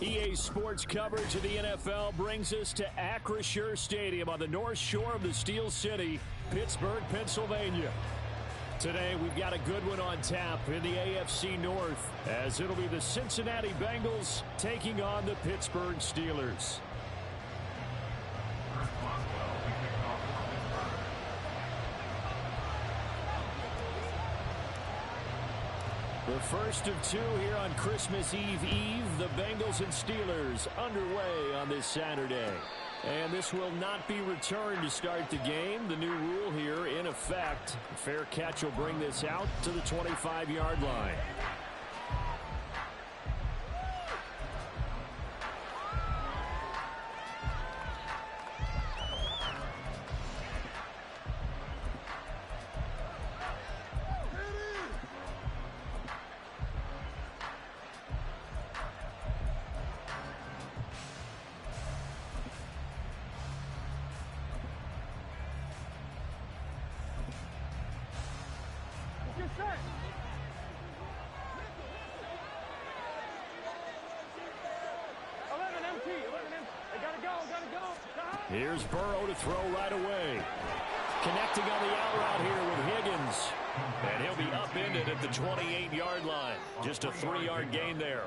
EA Sports coverage of the NFL brings us to Acrisure Stadium on the north shore of the Steel City, Pittsburgh, Pennsylvania. Today, we've got a good one on tap in the AFC North, as it'll be the Cincinnati Bengals taking on the Pittsburgh Steelers. The first of two here on Christmas Eve. The Bengals and Steelers underway on this Saturday. And this will not be returned to start the game. The new rule here in effect. A fair catch will bring this out to the 25-yard line. Here's Burrow to throw right away. Connecting on the out route here with Higgins. And he'll be upended at the 28-yard line. Just a 3-yard gain there.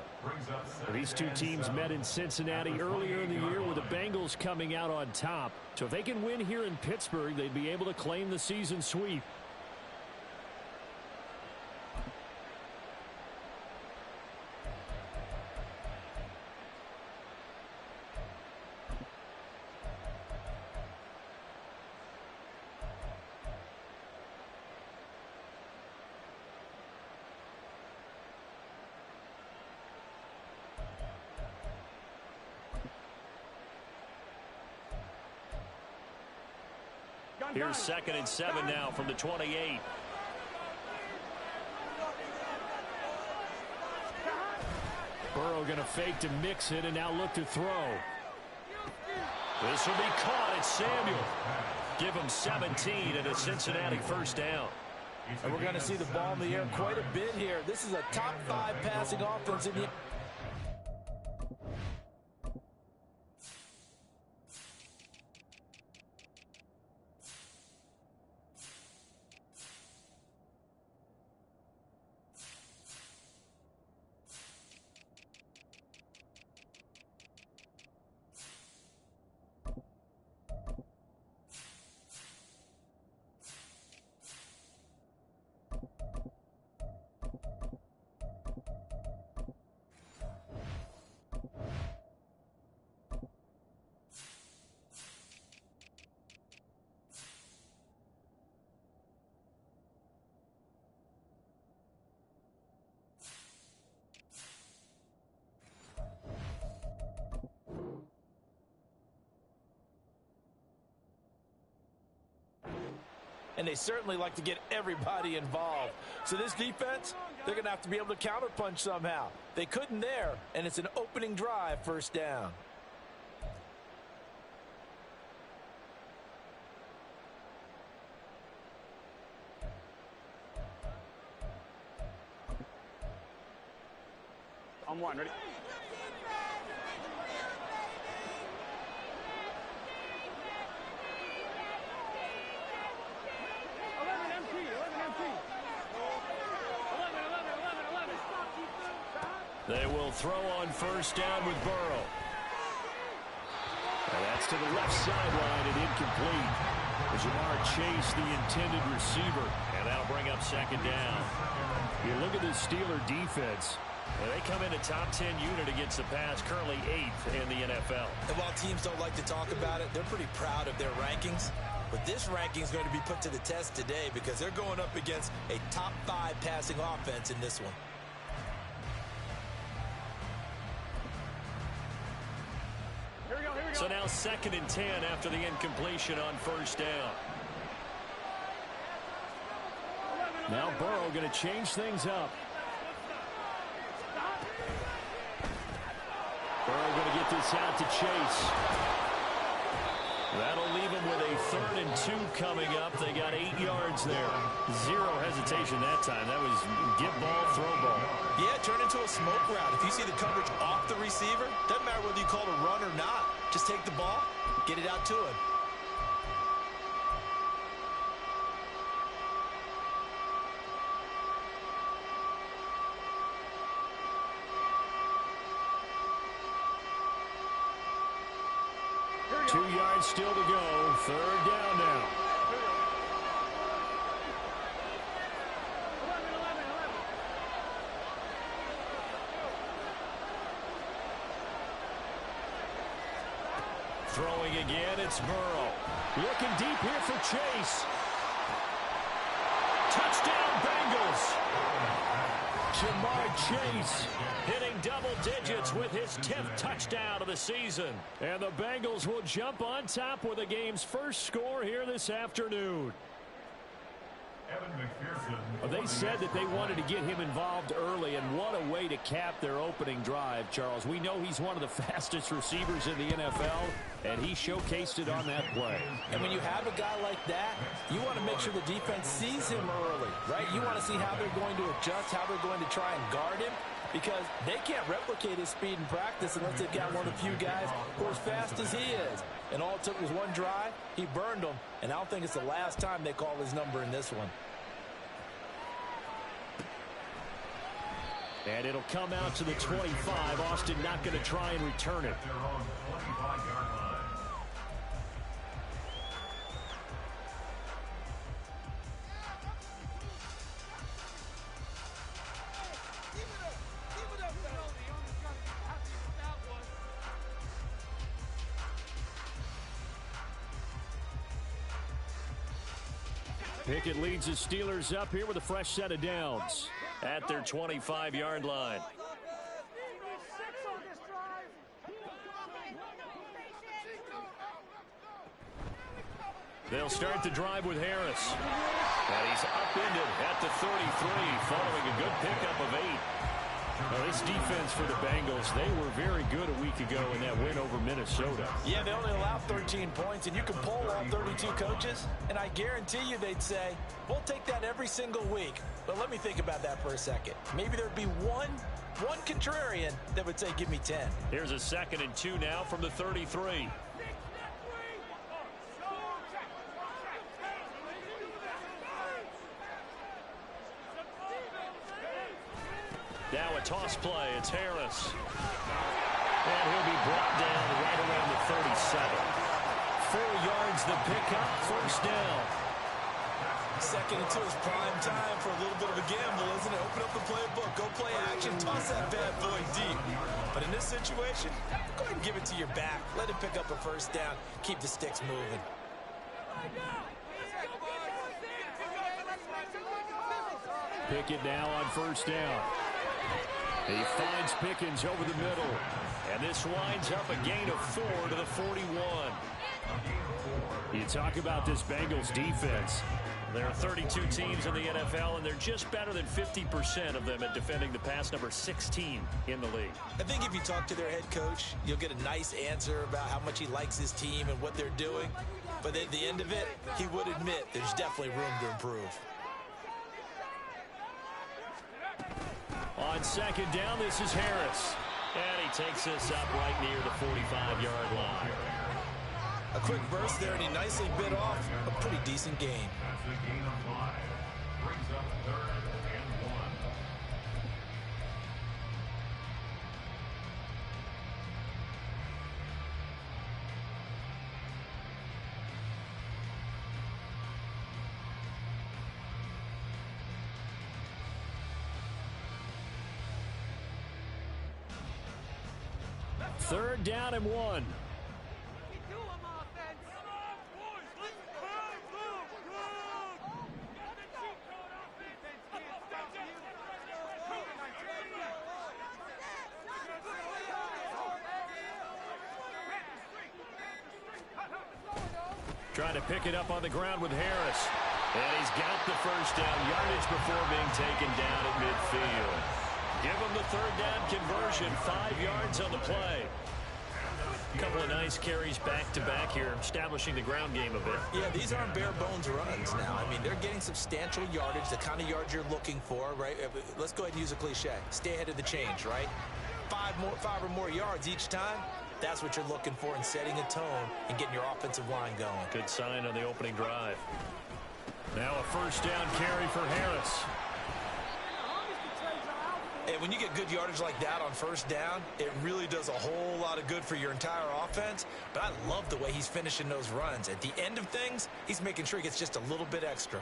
These two teams met in Cincinnati earlier in the year with the Bengals coming out on top. So if they can win here in Pittsburgh, they'd be able to claim the season sweep. Here's 2nd and 7 now from the 28. Burrow going to fake to mix it and now look to throw. This will be caught. It's Samuel. Give him 17 and a Cincinnati first down. And we're going to see the ball in the air quite a bit here. This is a top 5 passing offense in the... And they certainly like to get everybody involved. So this defense, they're going to have to be able to counterpunch somehow. They couldn't there, and it's an opening drive, first down. On one, ready? They will throw on first down with Burrow. And that's to the left sideline and incomplete. Ja'Marr Chase, the intended receiver. And that'll bring up 2nd down. You look at the Steeler defense. They come in a top 10 unit against the pass, currently 8th in the NFL. And while teams don't like to talk about it, they're pretty proud of their rankings. But this ranking is going to be put to the test today because they're going up against a top 5 passing offense in this one. So now 2nd and 10 after the incompletion on first down. Now Burrow going to change things up. Burrow going to get this out to Chase. That'll leave them with a 3rd and 2 coming up. They got 8 yards there. Zero hesitation that time. That was get ball, throw ball. Yeah, turn into a smoke route. If you see the coverage off the receiver, doesn't matter whether you call it a run or not. Just take the ball, get it out to him. Still to go. 3rd down now. Throwing again, it's Burrow. Looking deep here for Chase. Touchdown Bengals. Jamar Chase hitting double digits with his 10th touchdown of the season. And the Bengals will jump on top with the game's first score here this afternoon. They said that they wanted to get him involved early, and what a way to cap their opening drive, Charles. We know he's one of the fastest receivers in the NFL, and he showcased it on that play. And when you have a guy like that, you want to make sure the defense sees him early, right? You want to see how they're going to adjust, how they're going to try and guard him, because they can't replicate his speed in practice unless they've got one of the few guys who are as fast as he is. And all it took was one drive. He burned them, and I don't think it's the last time they call his number in this one. And it'll come out to the 25. Austin not going to try and return it. Pickett leads the Steelers up here with a fresh set of downs at their 25-yard line. They'll start the drive with Harris. And he's upended at the 33 following a good pickup of 8. Well, this defense for the Bengals, they were very good a week ago in that win over Minnesota. Yeah, they only allowed 13 points, and you can poll all 32 coaches, and I guarantee you they'd say, we'll take that every single week. But let me think about that for a second. Maybe there'd be one contrarian that would say, give me 10. Here's a 2nd and 2 now from the 33. Now a toss play. It's Harris. And he'll be brought down right around the 37. 4 yards the pickup. 1st down. 2nd and 2 is prime time for a little bit of a gamble, isn't it? Open up the playbook. Go play action. Toss that bad boy deep. But in this situation, go ahead and give it to your back. Let him pick up a 1st down. Keep the sticks moving. Pickett now on 1st down. He finds Pickens over the middle. And this winds up a gain of 4 to the 41. You talk about this Bengals defense. There are 32 teams in the NFL, and they're just better than 50% of them at defending the pass, number 16 in the league. I think if you talk to their head coach, you'll get a nice answer about how much he likes his team and what they're doing. But at the end of it, he would admit there's definitely room to improve. On 2nd down, this is Harris. And he takes this up right near the 45-yard line. A quick burst there, and he nicely bit off a pretty decent gain. Brings up 3rd and 1. Third down and 1. Trying to pick it up on the ground with Harris. And he's got the 1st down yardage before being taken down at midfield. Give him the 3rd down conversion. 5 yards on the play. A couple of nice carries back-to-back here, establishing the ground game a bit. Yeah, these aren't bare-bones runs now. I mean, they're getting substantial yardage, the kind of yards you're looking for, right? Let's go ahead and use a cliche. Stay ahead of the change, right? Five or more yards each time. That's what you're looking for in setting a tone and getting your offensive line going. Good sign on the opening drive. Now a first down carry for Harris. And when you get good yardage like that on first down, it really does a whole lot of good for your entire offense. But I love the way he's finishing those runs. At the end of things, he's making sure he gets just a little bit extra.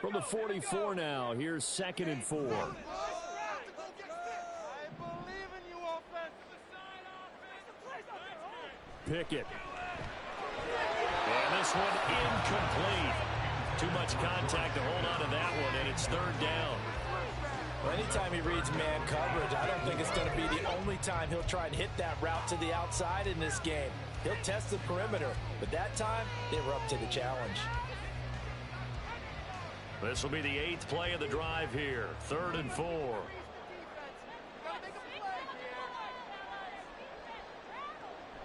From the 44 now, here's 2nd and 4. Pickett. And this one incomplete. Too much contact to hold on to that one, and it's 3rd down. Well, anytime he reads man coverage, I don't think it's going to be the only time he'll try and hit that route to the outside in this game. He'll test the perimeter, but that time, they were up to the challenge. This will be the 8th play of the drive here. 3rd and 4.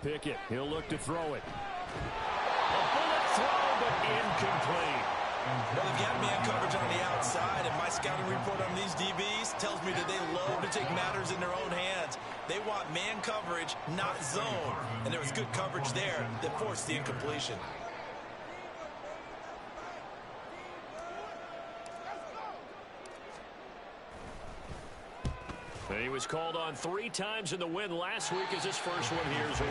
Pickett, he'll look to throw it. A bullet throw, but incomplete. Well, they've got man coverage on the outside, and my scouting report on these DBs tells me that they love to take matters in their own hands. They want man coverage, not zone. And there was good coverage there that forced the incompletion. He was called on 3 times in the win last week as his first one here's away.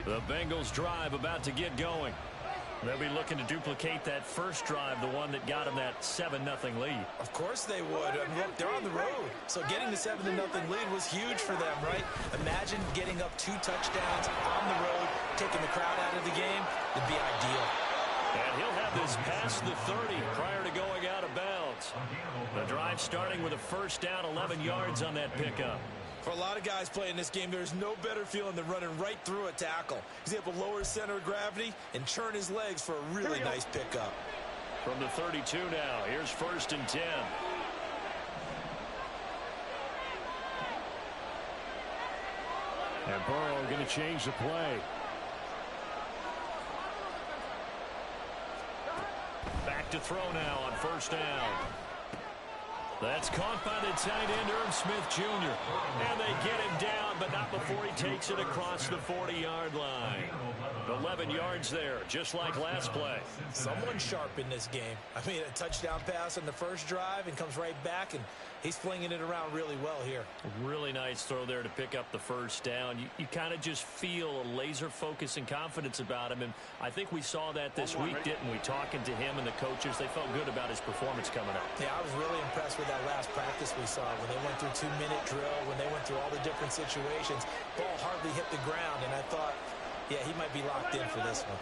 The Bengals drive about to get going. They'll be looking to duplicate that first drive, the one that got them that 7-0 lead. Of course they would. I mean, look, they're on the road. So getting the 7-0 lead was huge for them, right? Imagine getting up 2 touchdowns on the road, taking the crowd out of the game. It'd be ideal. And he'll have this past the 30 prior to going out of bounds. The drive starting with a first down, 11 yards on that pickup. For a lot of guys playing this game, there's no better feeling than running right through a tackle. He's able to lower his center of gravity and churn his legs for a really nice pickup. From the 32 now, here's 1st and 10. And Burrow going to change the play. Back to throw now on 1st down. That's caught by the tight end, Irv Smith Jr. And they get him down, but not before he takes it across the 40-yard line. 11 yards there, just like last play. Someone sharp in this game. I mean, a touchdown pass on the first drive and comes right back, and he's flinging it around really well here. Really nice throw there to pick up the first down. You kind of just feel a laser focus and confidence about him, and I think we saw that this week, didn't we? Talking to him and the coaches, they felt good about his performance coming up. Yeah, I was really impressed with that last practice we saw when they went through 2-minute drill, when they went through all the different situations. Ball hardly hit the ground, and I thought, yeah, he might be locked in for this one.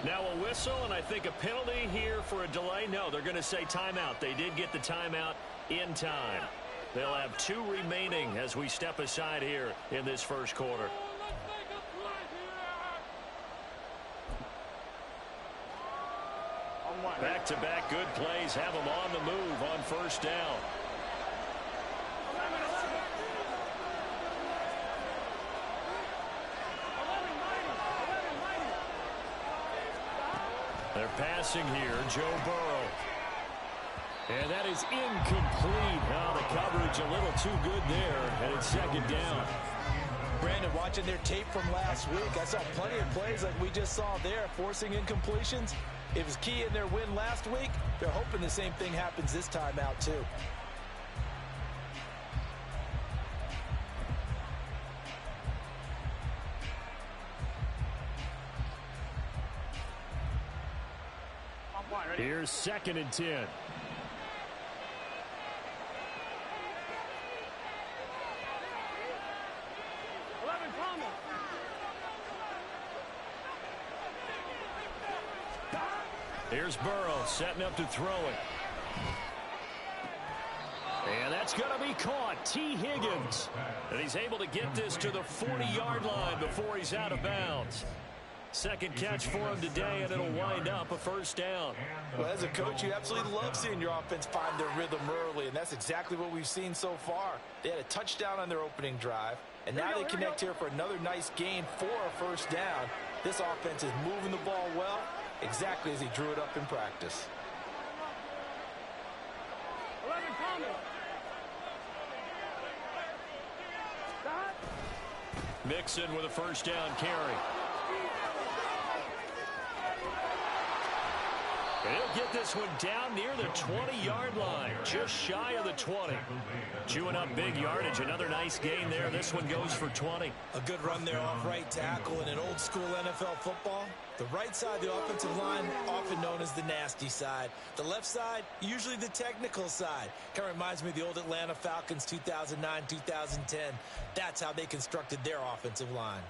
Now a whistle, and I think a penalty here for a delay. No, they're going to say timeout. They did get the timeout in time. They'll have 2 remaining as we step aside here in this first quarter. Back-to-back good plays have them on the move on 1st down. They're passing here, Joe Burrow. And that is incomplete. Oh, the coverage a little too good there, and it's 2nd down. Brandon, watching their tape from last week, I saw plenty of plays like we just saw there, forcing incompletions. It was key in their win last week. They're hoping the same thing happens this time out, too. Here's 2nd and 10. Here's Burrow setting up to throw it. And that's going to be caught. T. Higgins. And he's able to get this to the 40-yard line before he's out of bounds. Second catch for him today, and it'll wind up a first down. Well, as a coach, you absolutely love seeing your offense find their rhythm early, and that's exactly what we've seen so far. They had a touchdown on their opening drive, and now they connect here for another nice gain for a first down. This offense is moving the ball well, exactly as he drew it up in practice. Mixon with a first down carry. He'll get this one down near the 20-yard line, just shy of the 20. Chewing up big yardage. Another nice gain there. This one goes for 20. A good run there off right tackle in an old-school NFL football. The right side, the offensive line, often known as the nasty side. The left side, usually the technical side. Kind of reminds me of the old Atlanta Falcons 2009-2010. That's how they constructed their offensive line.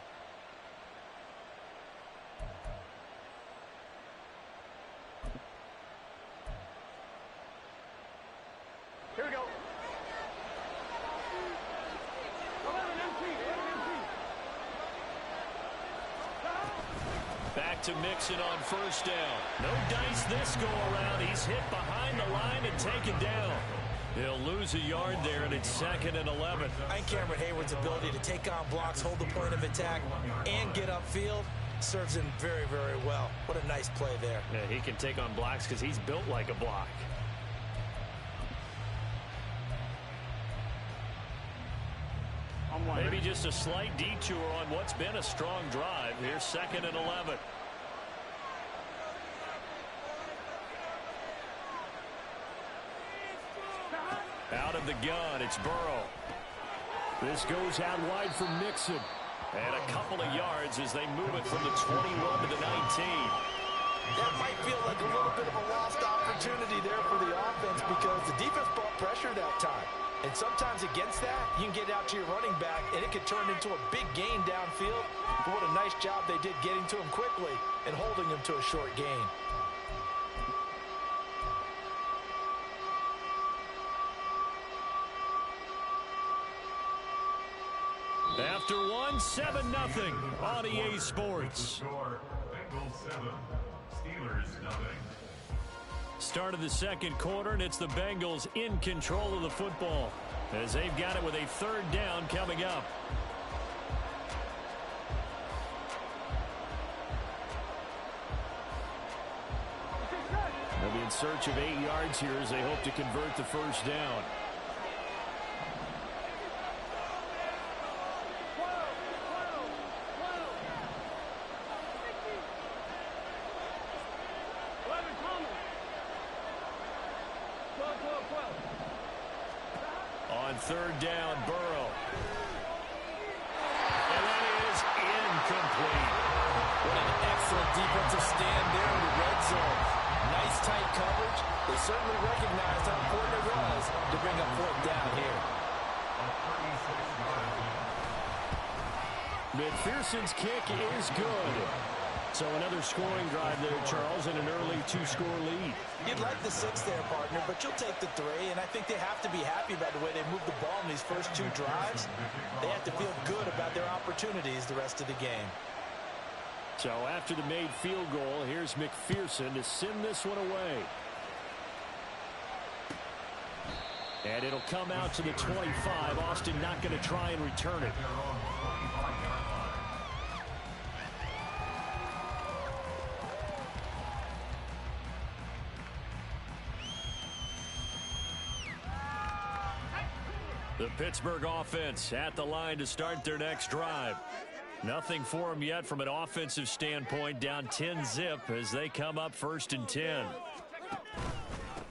Here we go. Back to Mixon on first down. No dice this go around. He's hit behind the line and taken down. He'll lose a yard there, and it's 2nd and 11. And Cameron Hayward's ability to take on blocks, hold the point of attack, and get upfield serves him very, very well. What a nice play there. Yeah, he can take on blocks because he's built like a block. Maybe just a slight detour on what's been a strong drive. Here's 2nd and 11. Out of the gun, it's Burrow. This goes out wide for Mixon. And a couple of yards as they move it from the 21 to the 19. That might feel like a little bit of a lost opportunity there for the offense because the defense brought pressure that time. And sometimes against that, you can get out to your running back, and it could turn into a big gain downfield. But what a nice job they did getting to him quickly and holding him to a short gain. After one, 7-0 on EA Sports. Bengals 7, Steelers 0. Start of the second quarter, and it's the Bengals in control of the football as they've got it with a 3rd down coming up. They'll be in search of 8 yards here as they hope to convert the first down. On 3rd down, Burrow. And that is incomplete. What an excellent defensive stand there in the red zone. Nice tight coverage. They certainly recognized how important it was to bring up 4th down here. McPherson's kick is good. So another scoring drive there, Charles, and an early 2-score lead. You'd like the 6 there, partner, but you'll take the 3, and I think they have to be happy about the way they moved the ball in these first 2 drives. They have to feel good about their opportunities the rest of the game. So after the made field goal, here's McPherson to send this one away. And it'll come out to the 25. Austin not going to try and return it. The Pittsburgh offense at the line to start their next drive. Nothing for them yet from an offensive standpoint, down 10-zip as they come up 1st and 10.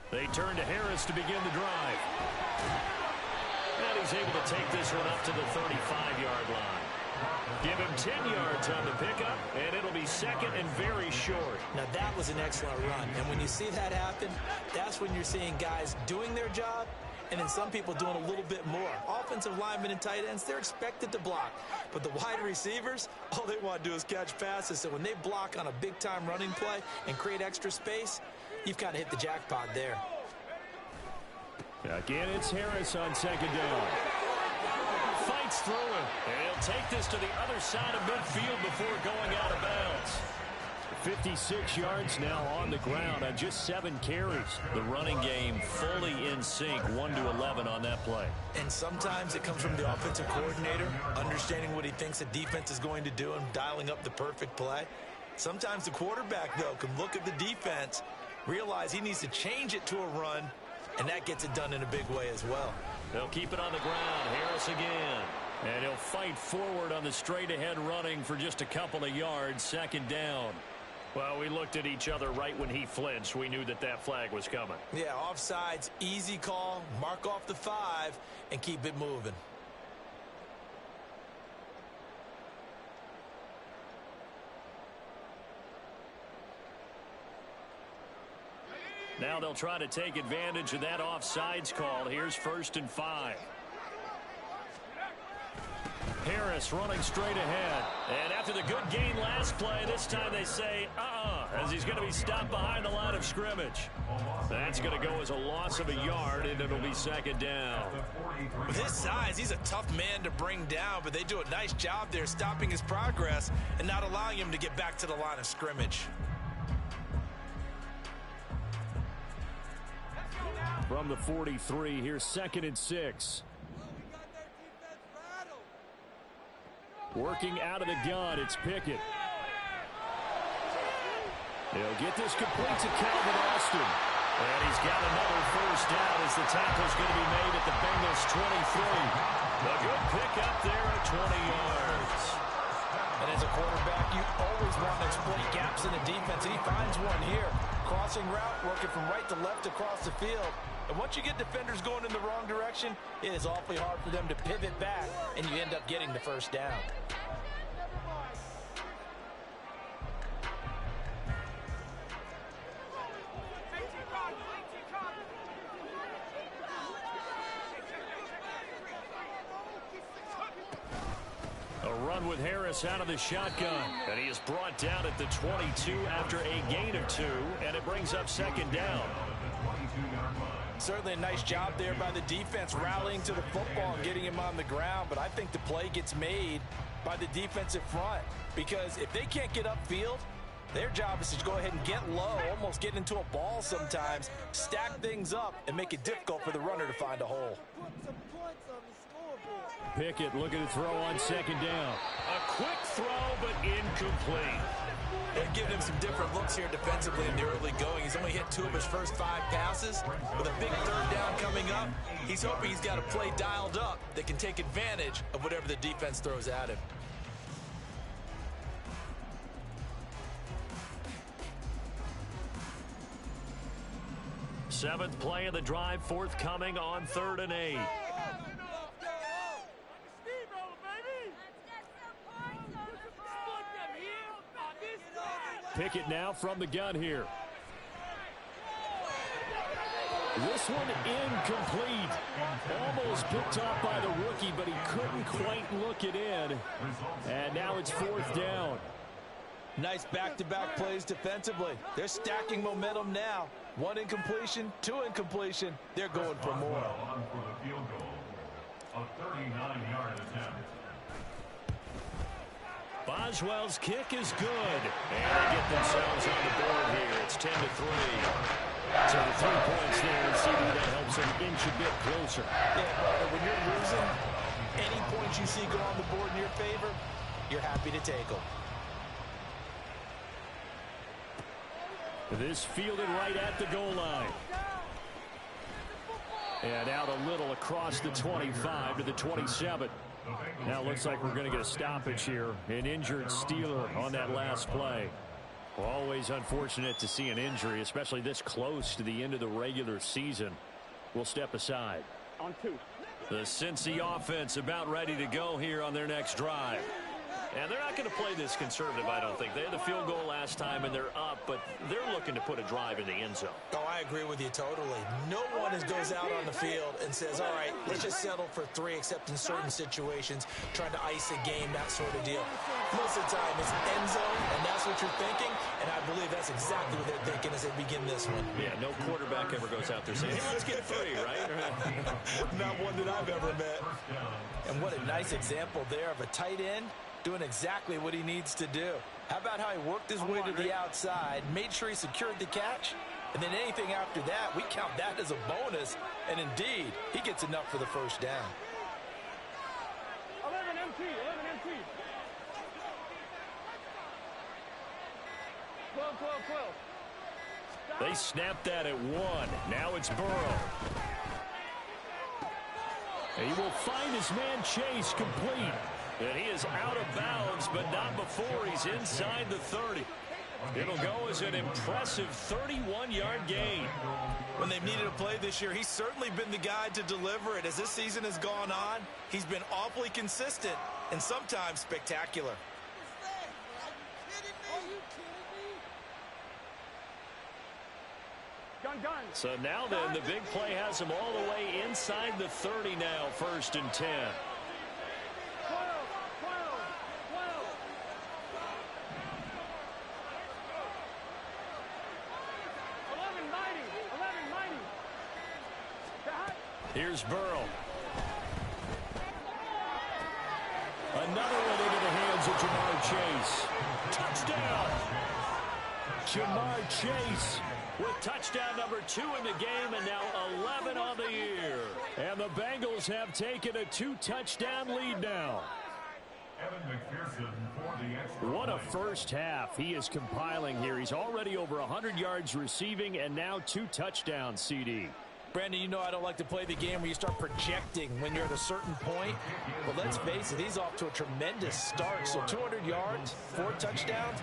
They turn to Harris to begin the drive. And he's able to take this one up to the 35-yard line. Give him 10 yards on the pickup, and it'll be second and very short. Now, that was an excellent run. And when you see that happen, that's when you're seeing guys doing their job and then some people doing a little bit more. Offensive linemen and tight ends, they're expected to block. But the wide receivers, all they want to do is catch passes. So when they block on a big-time running play and create extra space, you've kind of hit the jackpot there. Again, it's Harris on second down. Fights through it. And he'll take this to the other side of midfield before going out of bounds. 56 yards now on the ground on just 7 carries. The running game fully in sync, 1-11 on that play. And sometimes it comes from the offensive coordinator, understanding what he thinks the defense is going to do and dialing up the perfect play. Sometimes the quarterback, though, can look at the defense, realize he needs to change it to a run, and that gets it done in a big way as well. They'll keep it on the ground. Harris again. And he'll fight forward on the straight-ahead running for just a couple of yards. Second down. Well, we looked at each other right when he flinched. We knew that that flag was coming. Yeah, offsides, easy call, mark off the 5, and keep it moving. Now they'll try to take advantage of that offsides call. Here's 1st and 5. Harris running straight ahead. And after the good gain last play, this time they say, as he's going to be stopped behind the line of scrimmage. That's going to go as a loss of a yard, and it'll be second down. With his size, he's a tough man to bring down, but they do a nice job there stopping his progress and not allowing him to get back to the line of scrimmage. From the 43, here's 2nd and 6. Working out of the gun, it's Pickett. He'll get this complete to Calvin Austin. And he's got another first down as the tackle's going to be made at the Bengals 23. A good pick up there at 20 yards. And as a quarterback, you always want to exploit gaps in the defense, and he finds one here. Crossing route, working from right to left across the field. And once you get defenders going in the wrong direction, it is awfully hard for them to pivot back, and you end up getting the first down. A run with Harris out of the shotgun. And he is brought down at the 22 after a gain of 2, and it brings up second down. Certainly a nice job there by the defense rallying to the football and getting him on the ground, but I think the play gets made by the defensive front because if they can't get upfield, their job is to go ahead and get low, almost get into a ball sometimes, stack things up, and make it difficult for the runner to find a hole. Pickett looking to throw on second down. A quick throw, but incomplete. They're giving him some different looks here defensively in the early going. He's only hit 2 of his first 5 passes. With a big 3rd down coming up, he's hoping he's got a play dialed up that can take advantage of whatever the defense throws at him. Seventh play of the drive forthcoming on 3rd and 8. Pickett now from the gun here. This one incomplete. Almost picked off by the rookie, but he couldn't quite look it in. And now it's 4th down. Nice back-to-back plays defensively. They're stacking momentum now. 1 incompletion, 2 incompletion. They're going for more. On for the field goal. A 39-yard attempt. Boswell's kick is good. And they get themselves on the board here. It's 10-3. So the 3 points there, and see that helps them inch a bit closer. Yeah, brother, when you're losing, any points you see go on the board in your favor, you're happy to take them. This fielded right at the goal line. And out a little across the 25 to the 27. Now it looks like we're going to get a stoppage here. An injured Steeler on that last play. Always unfortunate to see an injury, especially this close to the end of the regular season. We'll step aside. On 2. The Cincy offense about ready to go here on their next drive. And they're not going to play this conservative, I don't think. They had the field goal last time, and they're up, but they're looking to put a drive in the end zone. Oh, I agree with you totally. No one goes out on the field and says, all right, let's just settle for 3, except in certain situations, trying to ice a game, that sort of deal. Most of the time, it's end zone, and that's what you're thinking, and I believe that's exactly what they're thinking as they begin this one. Yeah, no quarterback ever goes out there saying, hey, let's get 3, right? Not one that I've ever met. And what a nice example there of a tight end doing exactly what he needs to do. How about how he worked his way to the outside, made sure he secured the catch, and then anything after that, we count that as a bonus, and indeed, he gets enough for the first down. 11 MT. 12. They snapped that at 1. Now it's Burrow. He will find his man Chase complete. And he is out of bounds, but not before he's inside the 30. It'll go as an impressive 31-yard gain. When they've needed a play this year, he's certainly been the guy to deliver it. As this season has gone on, he's been awfully consistent and sometimes spectacular. So now then, the big play has him all the way inside the 30 now, 1st and 10. 12. 1190. Here's Burrow. Another one into the hands of Jamar Chase. Touchdown! Jamar Chase with touchdown number 2 in the game, and now 11 on the year. And the Bengals have taken a 2-touchdown lead now. Evan McPherson for the extra What a point. first half he is compiling here. He's already over 100 yards receiving and now 2 touchdowns, CD. Brandon, you know I don't like to play the game where you start projecting when you're at a certain point. But let's face it, he's off to a tremendous start. So 200 yards, 4 touchdowns.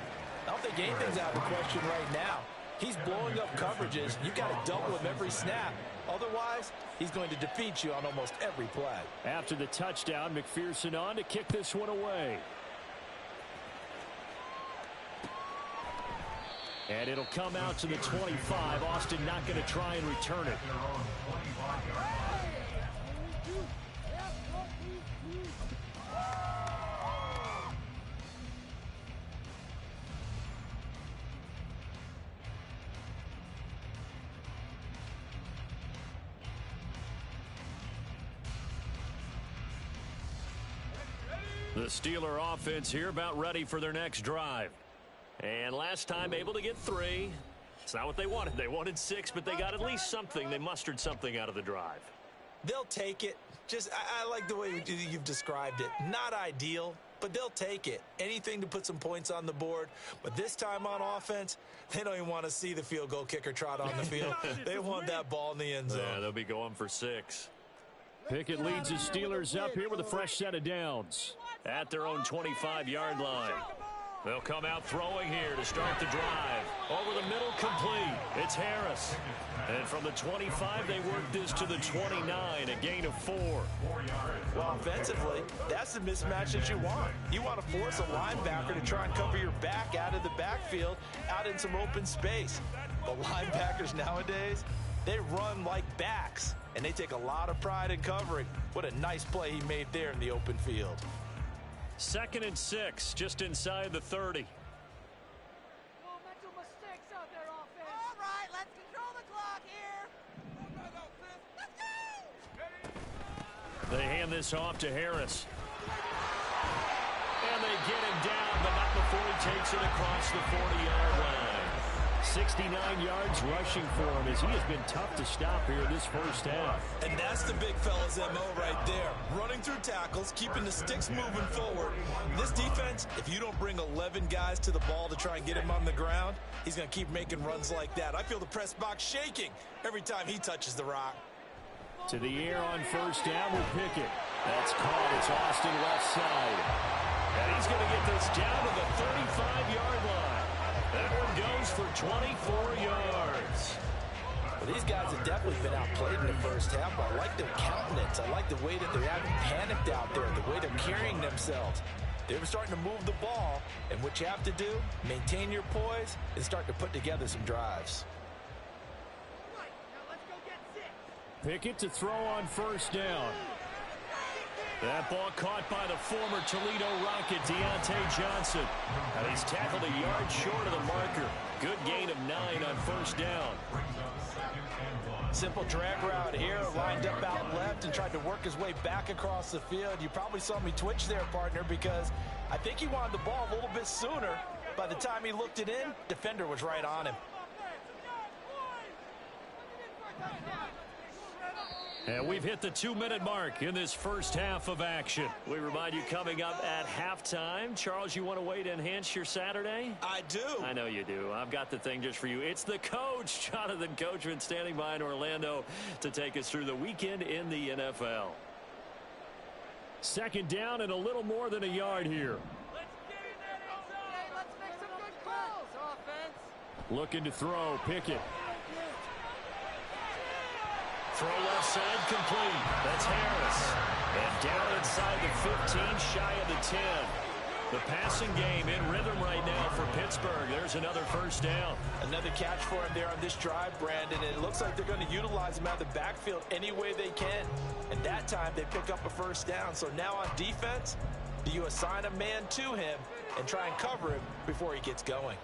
I don't think anything's out of the question right now. He's blowing up coverages. You've got to double him every snap. Otherwise, he's going to defeat you on almost every play. After the touchdown, McPherson on to kick this one away. And it'll come out to the 25. Austin not going to try and return it. Their own 25-yard The Steeler offense here about ready for their next drive. And last time able to get 3. It's not what they wanted. They wanted 6, but they got at least something. They mustered something out of the drive. They'll take it. I like the way you've described it. Not ideal, but they'll take it. Anything to put some points on the board. But this time on offense, they don't even want to see the field goal kicker trot on the field. They want that ball in the end zone. Yeah, they'll be going for 6. Pickett leads the Steelers up here with a fresh set of downs. At their own 25-yard line. They'll come out throwing here to start the drive. Over the middle, complete. It's Harris. And from the 25, they work this to the 29, a gain of 4. Well, offensively, that's the mismatch that you want. You want to force a linebacker to try and cover your back out of the backfield, out in some open space. The linebackers nowadays, they run like backs, and they take a lot of pride in covering. What a nice play he made there in the open field. 2nd and 6, just inside the 30. No mental mistakes out there, offense. All right, let's control the clock here. They hand this off to Harris. And they get him down, but not before he takes it across the 40-yard line. 69 yards rushing for him as he has been tough to stop here in this first half. And that's the big fella's MO right there. Running through tackles, keeping the sticks moving forward. This defense, if you don't bring 11 guys to the ball to try and get him on the ground, he's going to keep making runs like that. I feel the press box shaking every time he touches the rock. To the air on first down with Pickett. That's caught. It's Austin left side. And he's going to get this down to the 35-yard line. That one goes for 24 yards. Well, these guys have definitely been outplayed in the first half. I like their countenance. I like the way that they're having panicked out there, the way they're carrying themselves. They were starting to move the ball, and what you have to do, maintain your poise and start to put together some drives. Right, now let's go get 6. Pickett to throw on first down. That ball caught by the former Toledo Rocket, Deontay Johnson. And he's tackled a yard short of the marker. Good gain of 9 on first down. Simple drag route here, lined up out left and tried to work his way back across the field. You probably saw me twitch there, partner, because I think he wanted the ball a little bit sooner. By the time he looked it in, defender was right on him. And we've hit the 2-minute mark in this first half of action. We remind you coming up at halftime. Charles, you want a way to enhance your Saturday? I do. I know you do. I've got the thing just for you. It's the coach, Jonathan Coachman, standing by in Orlando to take us through the weekend in the NFL. Second down and a little more than a yard here. Let's get in that end zone. Okay, let's make some good calls, offense. Looking to throw, Pickett. Throw left side complete. That's Harris. And down inside the 15, shy of the 10. The passing game in rhythm right now for Pittsburgh. There's another first down. Another catch for him there on this drive, Brandon. And it looks like they're going to utilize him out of the backfield any way they can. And that time they pick up a first down. So now on defense, do you assign a man to him and try and cover him before he gets going?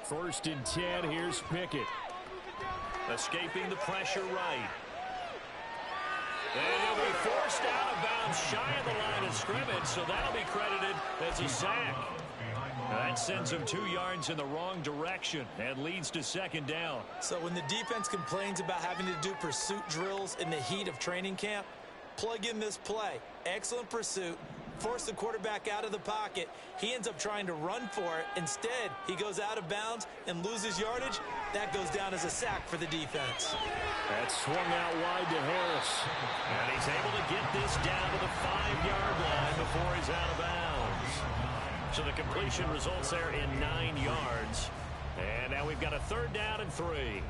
First and 10, here's Pickett. Escaping the pressure right. And he'll be forced out of bounds shy of the line of scrimmage, so that'll be credited as a sack. That sends him 2 yards in the wrong direction and leads to second down. So when the defense complains about having to do pursuit drills in the heat of training camp, plug in this play. Excellent pursuit. Force the quarterback out of the pocket. He ends up trying to run for it. Instead, he goes out of bounds and loses yardage. That goes down as a sack for the defense. That swung out wide to Harris. And he's able to get this down to the 5-yard line before he's out of bounds. So the completion results there in 9 yards. And now we've got a third down and 3.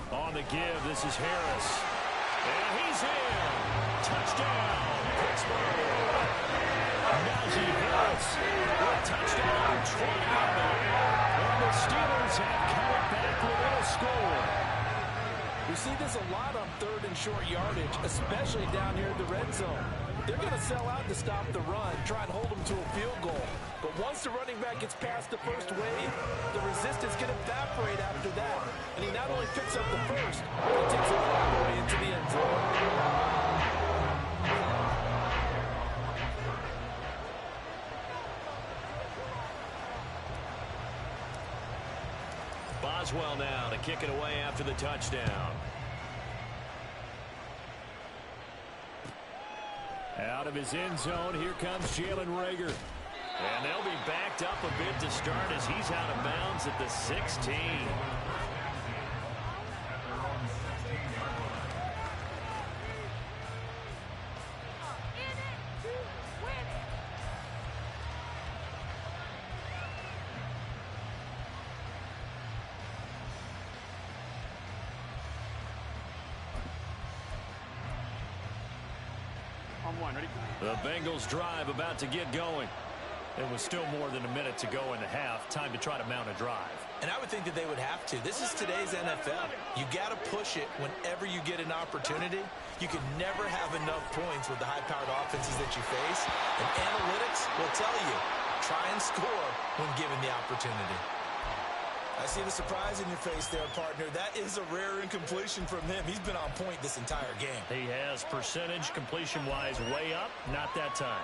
On the give, this is Harris. And he's in. Touchdown, Pittsburgh. Najee Harris with a touchdown, 20 on the year. And the Steelers have come back within a score. We see this a lot on third and short yardage, especially down here in the red zone. They're going to sell out to stop the run, try and hold them to a field goal. But once the running back gets past the first wave, the resistance can evaporate after that. And he not only picks up the first, but he takes it all the way into the end zone. Boswell now to kick it away after the touchdown. Out of his end zone, here comes Jalen Reagor. And they'll be backed up a bit to start as he's out of bounds at the 16. The Bengals drive about to get going. It was still more than a minute to go in the half. Time to try to mount a drive. And I would think that they would have to. This is today's NFL. You got to push it whenever you get an opportunity. You can never have enough points with the high-powered offenses that you face. And analytics will tell you, try and score when given the opportunity. I see the surprise in your face there, partner. That is a rare incompletion from him. He's been on point this entire game. He has percentage completion-wise way up. Not that time.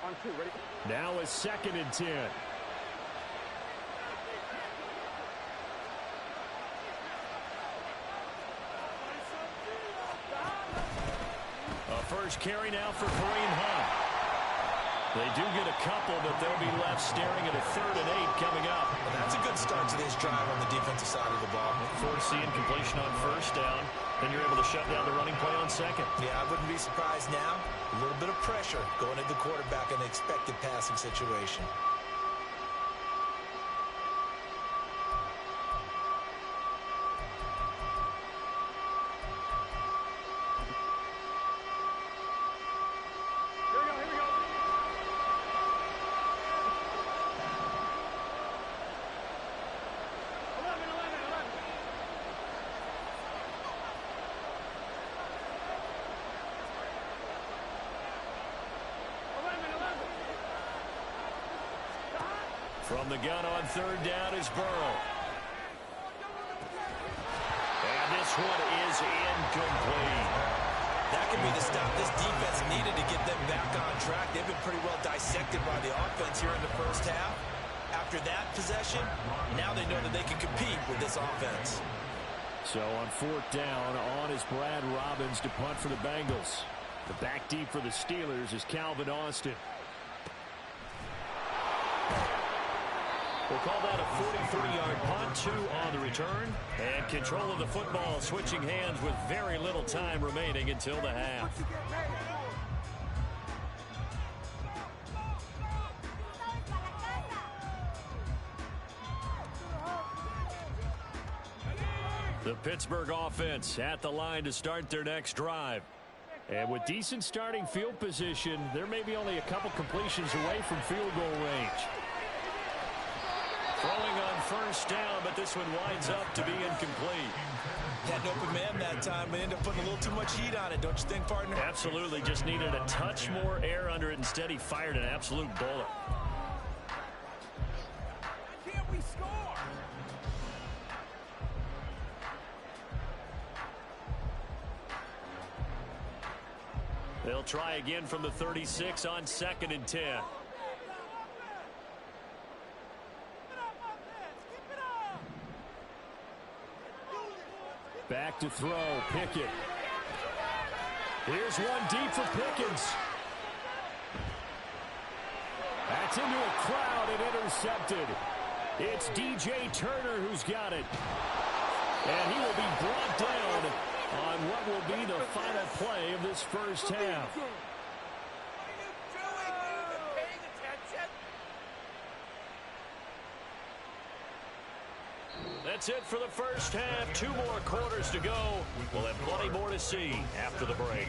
On 2, ready? Now a 2nd and 10. A first carry now for Kareem Hunt. They do get a couple, but they'll be left staring at a 3rd and 8 coming up. Well, that's a good start to this drive on the defensive side of the ball. Forcing completion on first down. Then you're able to shut down the running play on second. Yeah, I wouldn't be surprised now. A little bit of pressure going at the quarterback in an expected passing situation. From the gun on 3rd down is Burrow. And this one is incomplete. That could be the stop this defense needed to get them back on track. They've been pretty well dissected by the offense here in the first half. After that possession, now they know that they can compete with this offense. So on 4th down, on is Brad Robbins to punt for the Bengals. The back deep for the Steelers is Calvin Austin. We'll call that a 43-yard punt, 2 on the return. And control of the football switching hands with very little time remaining until the half. The Pittsburgh offense at the line to start their next drive. And with decent starting field position, they're maybe only a couple completions away from field goal range. Throwing on first down, but this one winds up to be incomplete. Had an open man that time, but ended up putting a little too much heat on it, don't you think, partner? Absolutely, just needed a touch more air under it. Instead, he fired an absolute bullet. Can't we score? They'll try again from the 36 on 2nd and 10. Back to throw, Pickett. Here's one deep for Pickens. That's into a crowd and intercepted. It's DJ Turner who's got it. And he will be brought down on what will be the final play of this first half. That's it for the first half. 2 more quarters to go. We'll have plenty more to see after the break.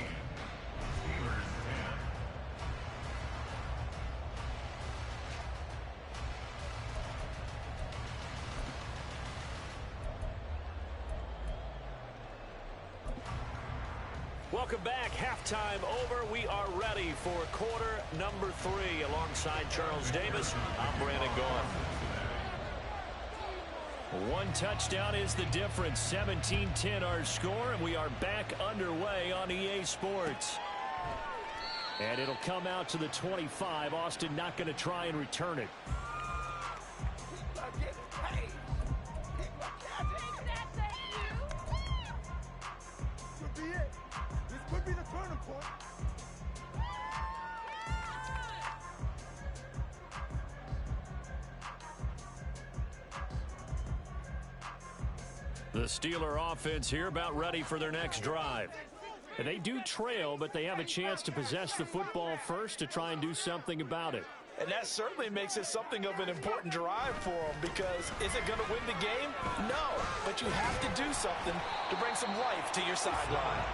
Welcome back. Halftime over. We are ready for quarter number 3. Alongside Charles Davis, I'm Brandon Gaughan. 1 touchdown is the difference. 17-10 our score, and we are back underway on EA Sports. And it'll come out to the 25. Austin not going to try and return it. Could be it. This could be the turning point. The Steeler offense here about ready for their next drive. And they do trail, but they have a chance to possess the football first to try and do something about it. And that certainly makes it something of an important drive for them, because is it going to win the game? No, but you have to do something to bring some life to your sideline.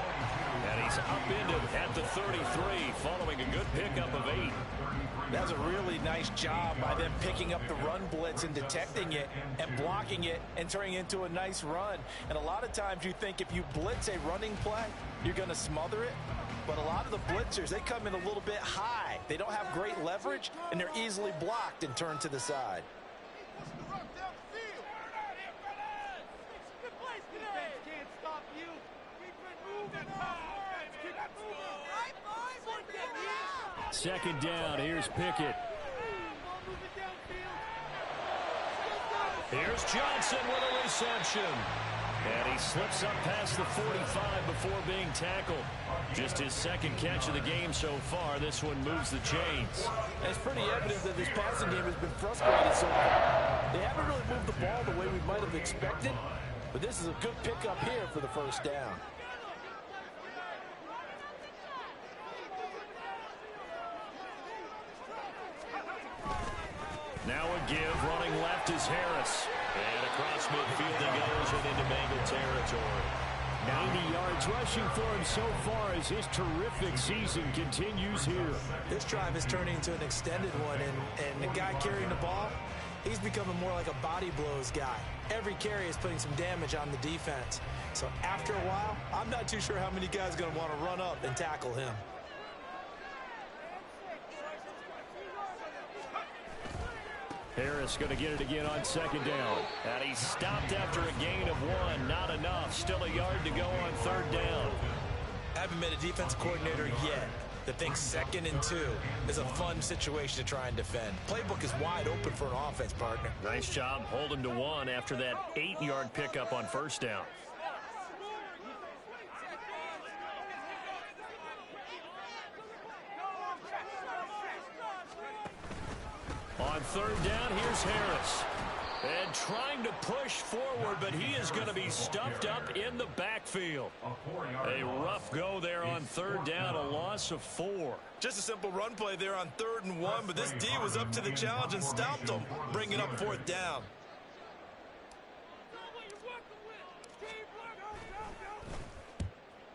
And he's upended at the 33 following a good pickup of 8. That's a really nice job by them picking up the run blitz and detecting it and blocking it and turning it into a nice run. And a lot of times you think if you blitz a running play, you're going to smother it. But a lot of the blitzers, they come in a little bit high. They don't have great leverage, and they're easily blocked and turned to the side. Can't stop you. Keep it moving. Keep it moving. Right, boys, let's get it out. 2nd down. Here's Pickett. Here's Johnson with a reception. And he slips up past the 45 before being tackled. Just his second catch of the game so far. This one moves the chains. And it's pretty evident that this passing game has been frustrated so far. They haven't really moved the ball the way we might have expected, but this is a good pickup here for the first down. Now a give, running left is Harris. And across midfield he goes and into Bengal territory. 90 yards rushing for him so far as his terrific season continues here. This drive is turning into an extended one, and the guy carrying the ball, he's becoming more like a body blows guy. Every carry is putting some damage on the defense. So after a while, I'm not too sure how many guys are going to want to run up and tackle him. Harris going to get it again on second down. And he stopped after a gain of 1. Not enough. Still a yard to go on third down. I haven't met a defensive coordinator yet that thinks 2nd and 2 is a fun situation to try and defend. Playbook is wide open for an offense, partner. Nice job holding to 1 after that 8-yard pickup on first down. On third down, here's Harris. And trying to push forward, but he is going to be stuffed up in the backfield. A rough go there on third down, a loss of 4. Just a simple run play there on 3rd and 1, but this D was up to the challenge and stopped him, bringing up 4th down.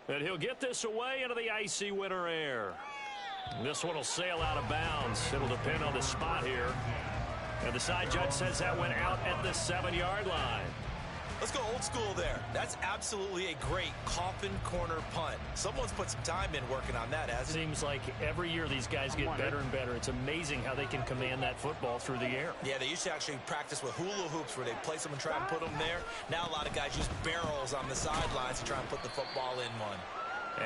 And he'll get this away into the icy winter air. This one will sail out of bounds. It'll depend on the spot here. And the side judge says that went out at the 7-yard line. Let's go old school there. That's absolutely a great coffin corner punt. Someone's put some time in working on that, hasn't it? Seems like every year these guys get better and better. It's amazing how they can command that football through the air. Yeah, they used to actually practice with hula hoops where they place them and try and put them there. Now a lot of guys use barrels on the sidelines to try and put the football in one.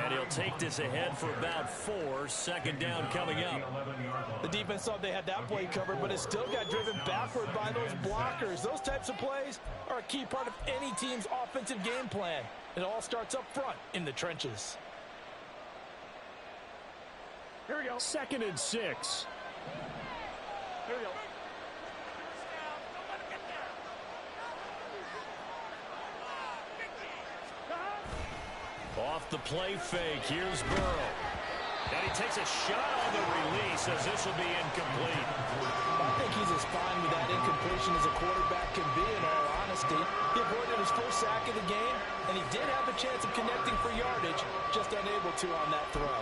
And he'll take this ahead for about 4. 2nd down coming up. The defense thought they had that play covered, but it still got driven backward by those blockers. Those types of plays are a key part of any team's offensive game plan. It all starts up front in the trenches. Here we go. 2nd and 6. Here we go. Off the play fake, here's Burrow. And he takes a shot on the release as this will be incomplete. I think he's as fine with that incompletion as a quarterback can be, in all honesty. He avoided his first sack of the game, and he did have a chance of connecting for yardage, just unable to on that throw.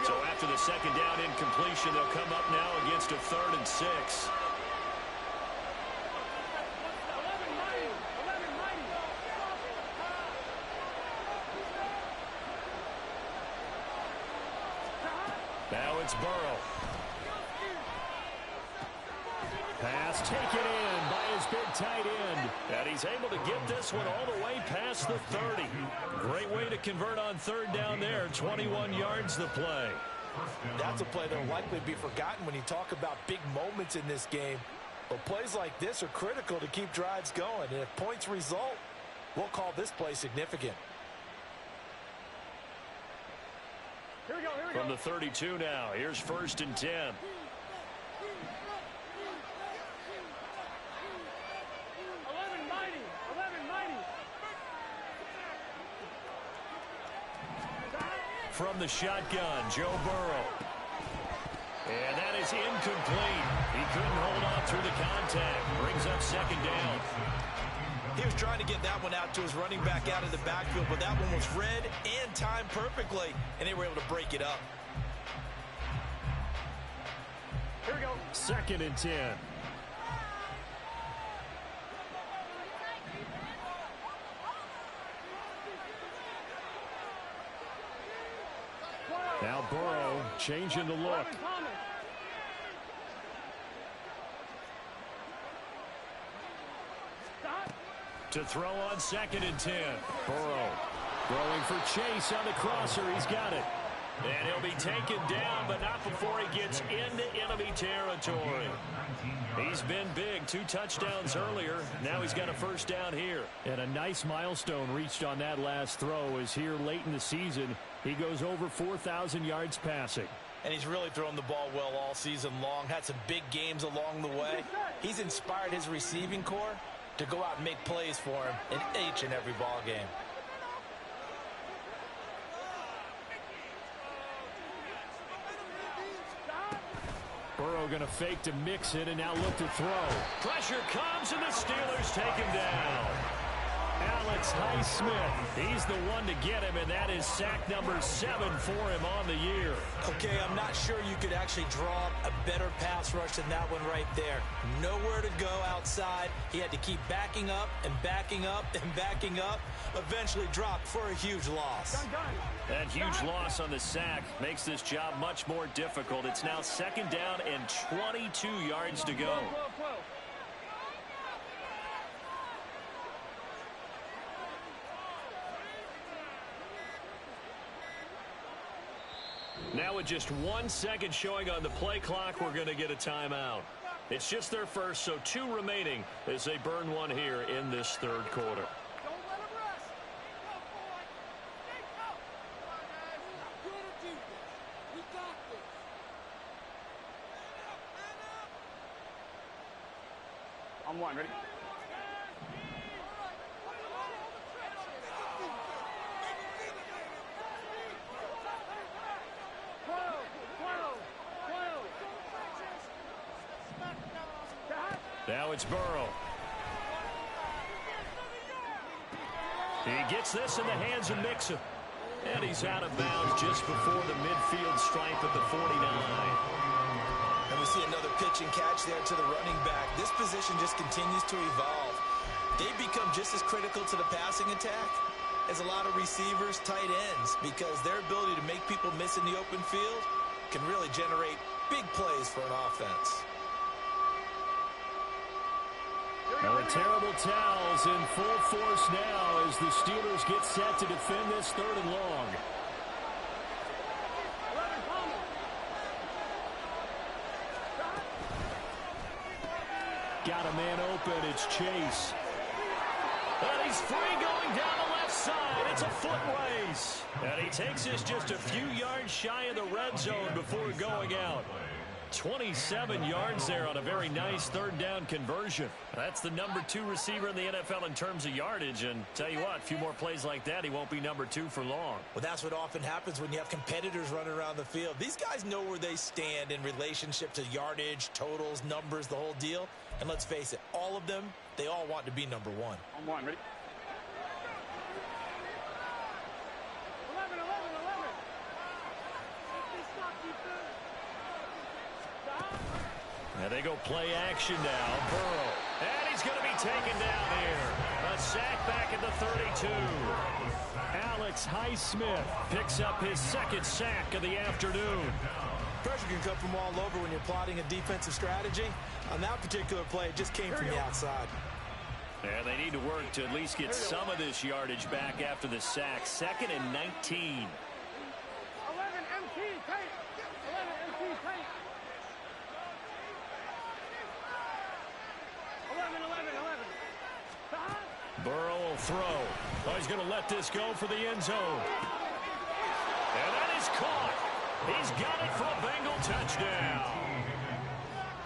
So after the 2nd down incompletion, they'll come up now against a 3rd and 6. Now it's Burrow. Pass taken in by his big tight end. And he's able to get this one all the way past the 30. Great way to convert on third down there. 21 yards the play. That's a play that will likely be forgotten when you talk about big moments in this game. But plays like this are critical to keep drives going. And if points result, we'll call this play significant. Here we go, here we go. From the 32 now. Here's 1st and 10. From the shotgun, Joe Burrow. And that is incomplete. He couldn't hold on through the contact. Brings up 2nd down. He was trying to get that one out to his running back out of the backfield, but that one was read and timed perfectly, and they were able to break it up. Here we go. 2nd and 10. Now Burrow changing the look. To throw on 2nd and 10. Burrow throwing for Chase on the crosser. He's got it. And he'll be taken down, but not before he gets into enemy territory. He's been big. 2 touchdowns earlier. Now he's got a first down here. And a nice milestone reached on that last throw as here late in the season, he goes over 4,000 yards passing. And he's really thrown the ball well all season long. Had some big games along the way. He's inspired his receiving corps to go out and make plays for him in each and every ball game. Burrow going to fake to mix it and now look to throw. Pressure comes and the Steelers take him down. Alex Highsmith, he's the one to get him, and that is sack number 7 for him on the year. Okay, I'm not sure you could actually draw up a better pass rush than that one right there. Nowhere to go outside. He had to keep backing up and backing up and backing up. Eventually dropped for a huge loss. That huge loss on the sack makes this job much more difficult. It's now 2nd down and 22 yards to go. Now with just 1 second showing on the play clock, we're going to get a timeout. It's just their first, so 2 remaining as they burn one here in this 3rd quarter. Don't let him rest. Go, boy. Stay tough. Come on, guys. We're going to do this. We got this. I'm one. Ready? Now it's Burrow. He gets this in the hands of Mixon. And he's out of bounds just before the midfield stripe at the 49. And we see another pitch and catch there to the running back. This position just continues to evolve. They become just as critical to the passing attack as a lot of receivers, tight ends, because their ability to make people miss in the open field can really generate big plays for an offense. And the terrible towels in full force now as the Steelers get set to defend this 3rd and long. Got a man open. It's Chase. And he's free going down the left side. It's a foot race. And he takes this just a few yards shy of the red zone before going out. 27 yards there on a very nice 3rd down conversion. That's the number 2 receiver in the NFL in terms of yardage. And tell you what, a few more plays like that, he won't be number 2 for long. Well, that's what often happens when you have competitors running around the field. These guys know where they stand in relationship to yardage, totals, numbers, the whole deal. And let's face it, all of them, they all want to be number 1. I'm one. Ready? 11. And they go play action now. Burrow. And he's going to be taken down here. A sack back at the 32. Alex Highsmith picks up his 2nd sack of the afternoon. Pressure can come from all over when you're plotting a defensive strategy. On that particular play, it just came from the outside. And they need to work to at least get some of this yardage back after the sack. 2nd and 19. 11 MT tight. 11 MT tight. 11. Burrow will throw. Oh, he's going to let this go for the end zone. And that is caught. He's got it for a Bengal touchdown.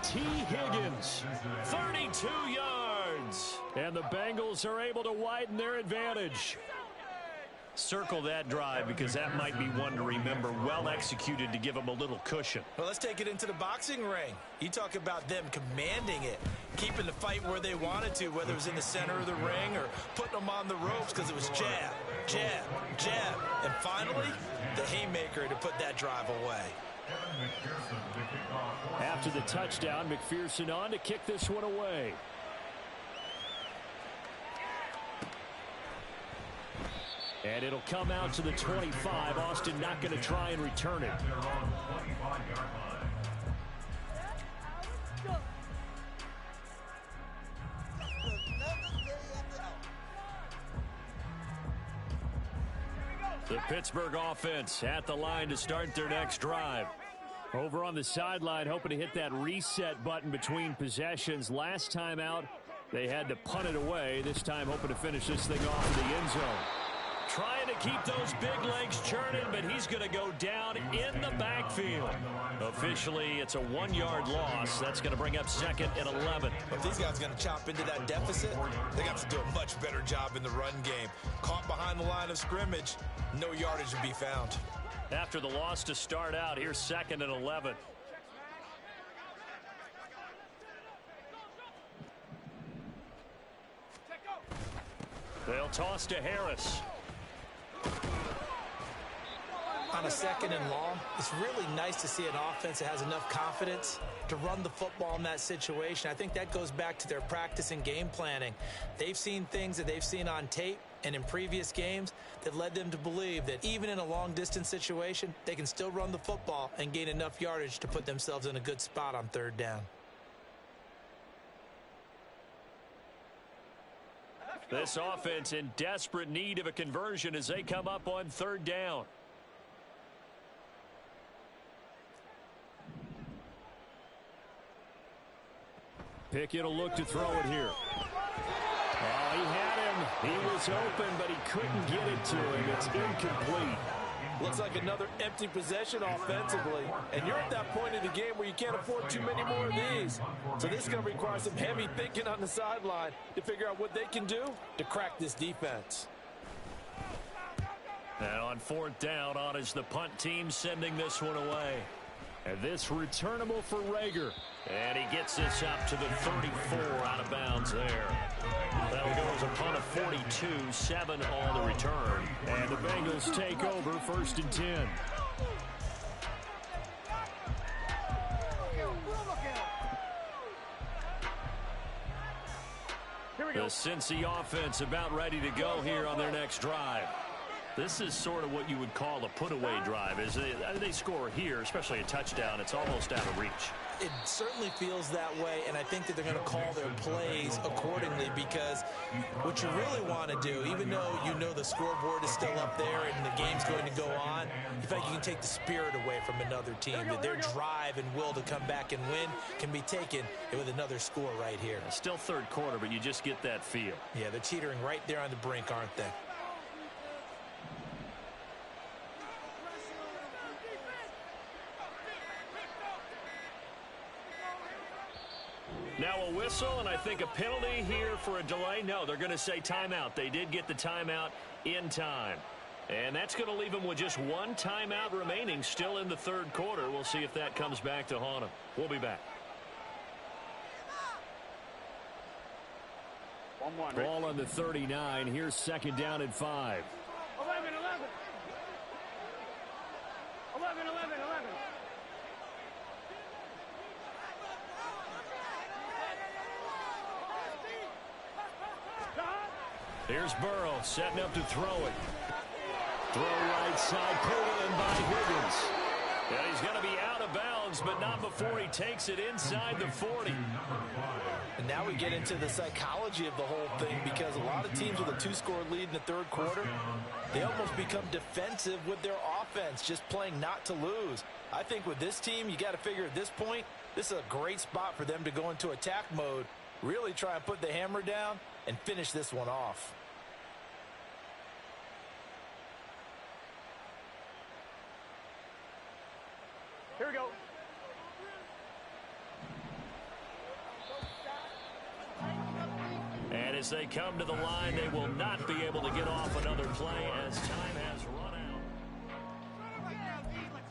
T. Higgins, 32 yards. and the Bengals are able to widen their advantage. Circle that drive because that might be one to remember. Well executed to give them a little cushion. Well, let's take it into the boxing ring. You talk about them commanding it, keeping the fight where they wanted to, whether it was in the center of the ring or putting them on the ropes because it was jab, jab, jab. And finally, the haymaker to put that drive away. After the touchdown, McPherson on to kick this one away. And it'll come out to the 25. Austin not going to try and return it. The Pittsburgh offense at the line to start their next drive. Over on the sideline, hoping to hit that reset button between possessions. Last time out, they had to punt it away. This time, hoping to finish this thing off in the end zone. Trying to keep those big legs churning, but he's going to go down in the backfield. Officially, it's a 1-yard loss. That's going to bring up 2nd and 11. If these guys are going to chop into that deficit, they got to do a much better job in the run game. Caught behind the line of scrimmage, no yardage to be found. After the loss to start out, here's 2nd and 11. They'll toss to Harris. On a 2nd and long, it's really nice to see an offense that has enough confidence to run the football in that situation. I think that goes back to their practice and game planning. They've seen things that they've seen on tape and in previous games that led them to believe that even in a long-distance situation, they can still run the football and gain enough yardage to put themselves in a good spot on 3rd down. This offense in desperate need of a conversion as they come up on 3rd down. Pickett will look to throw it here. Oh, he had him. He was open, but he couldn't get it to him. It's incomplete. Looks like another empty possession offensively. And you're at that point in the game where you can't afford too many more of these. So this is going to require some heavy thinking on the sideline to figure out what they can do to crack this defense. And on 4th down, on is the punt team sending this one away. And this returnable for Reagor. And he gets this up to the 34 out of bounds there. That'll go as a punt of 42, 7 on the return. And the Bengals take over 1st and 10. The Cincy offense about ready to go here on their next drive. This is sort of what you would call a put-away drive. As they score here, especially a touchdown, it's almost out of reach. It certainly feels that way, and I think that they're going to call their plays accordingly because what you really want to do, even though you know the scoreboard is still up there and the game's going to go on, in fact, you can take the spirit away from another team, that their drive and will to come back and win can be taken with another score right here. Still 3rd quarter, but you just get that feel. Yeah, they're teetering right there on the brink, aren't they? Now a whistle, and I think a penalty here for a delay. No, they're going to say timeout. They did get the timeout in time. And that's going to leave them with just 1 timeout remaining still in the 3rd quarter. We'll see if that comes back to haunt them. We'll be back. Ball on the 39. Here's 2nd down and 5. 11. Here's Burrow setting up to throw it. Throw right side, pulled in by Higgins. And he's going to be out of bounds, but not before he takes it inside the 40. And now we get into the psychology of the whole thing because a lot of teams with a 2-score lead in the 3rd quarter, they almost become defensive with their offense, just playing not to lose. I think with this team, you got to figure at this point, this is a great spot for them to go into attack mode, really try and put the hammer down and finish this one off. Here we go. And as they come to the line, they will not be able to get off another play as time has run out.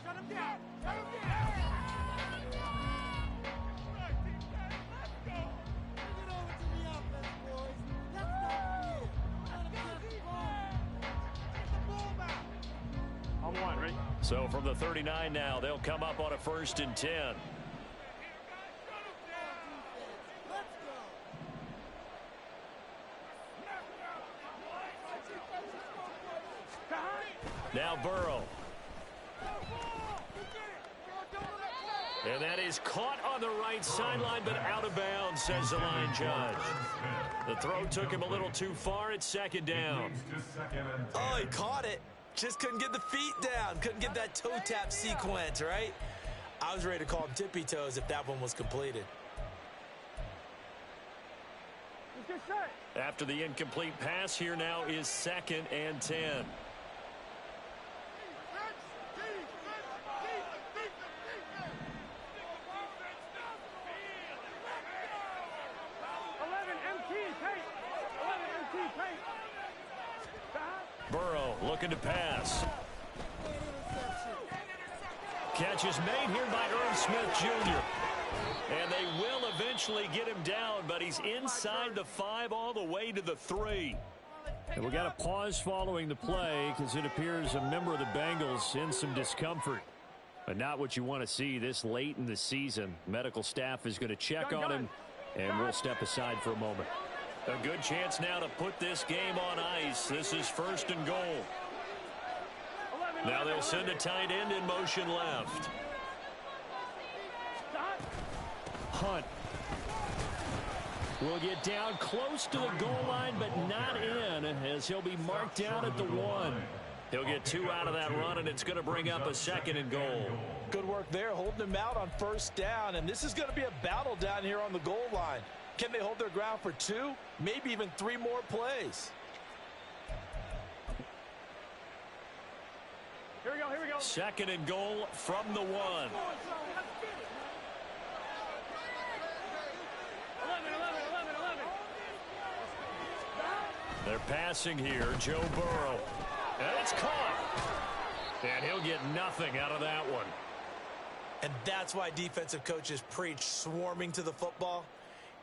Shut him down. Shut him down. On 1, right? So from the 39 now, they'll come up on a 1st and 10. Now Burrow. And that is caught on the right sideline, but out of bounds, says the line judge. The throw took him a little too far at 2nd down. Oh, he caught it, Just couldn't get the feet down. Couldn't get that toe tap sequence, right? I was ready to call him tippy toes if that one was completed. After the incomplete pass, here now is 2nd and 10. Burrow looking to pass. Catch is made here by Irv Smith Jr. And they will eventually get him down, but he's inside the 5 all the way to the 3. And we got a pause following the play because it appears a member of the Bengals in some discomfort. But not what you want to see this late in the season. Medical staff is going to check on him, and we'll step aside for a moment. A good chance now to put this game on ice. This is 1st and goal. Now they'll send a tight end in motion left. Hunt will get down close to the goal line, but not in, as he'll be marked down at the 1. He'll get 2 out of that run, and it's going to bring up a 2nd and goal. Good work there, holding him out on 1st down, and this is going to be a battle down here on the goal line. Can they hold their ground for 2, maybe even 3 more plays? Here we go, here we go. 2nd and goal from the 1. 11, 11. They're passing here, Joe Burrow. And it's caught. And he'll get nothing out of that one. And that's why defensive coaches preach swarming to the football.